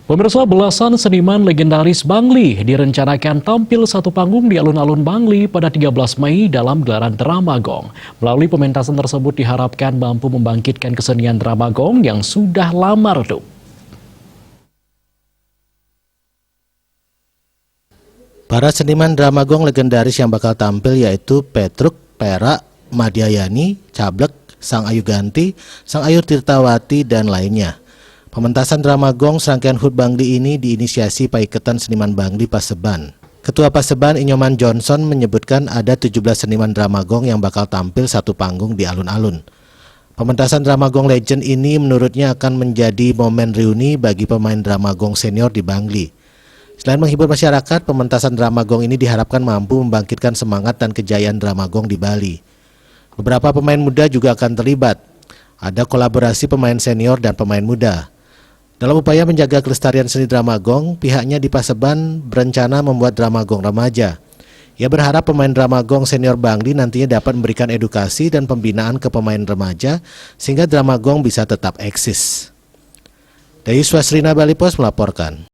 Pemirsa, belasan seniman legendaris Bangli direncanakan tampil satu panggung di alun-alun Bangli pada 13 Mei dalam gelaran Drama Gong. Melalui pementasan tersebut diharapkan mampu membangkitkan kesenian Drama Gong yang sudah lama redup. Para seniman Drama Gong legendaris yang bakal tampil yaitu Petruk, Perak, Madiayani, Cablek, Sang Ayu Ganti, Sang Ayu Tirtawati, dan lainnya. Pementasan Drama Gong serangkaian HUT Bangli ini diinisiasi Paiketan Seniman Bangli Paseban. Ketua Paseban Inyoman Johnson menyebutkan ada 17 seniman Drama Gong yang bakal tampil satu panggung di alun-alun. Pementasan Drama Gong Legend ini menurutnya akan menjadi momen reuni bagi pemain Drama Gong senior di Bangli. Selain menghibur masyarakat, pementasan Drama Gong ini diharapkan mampu membangkitkan semangat dan kejayaan Drama Gong di Bali. Beberapa pemain muda juga akan terlibat. Ada kolaborasi pemain senior dan pemain muda. Dalam upaya menjaga kelestarian seni Drama Gong, pihaknya di Paseban berencana membuat Drama Gong remaja. Ia berharap pemain Drama Gong senior Bangli nantinya dapat memberikan edukasi dan pembinaan ke pemain remaja sehingga Drama Gong bisa tetap eksis. Dari Swasrina Bali Pos melaporkan.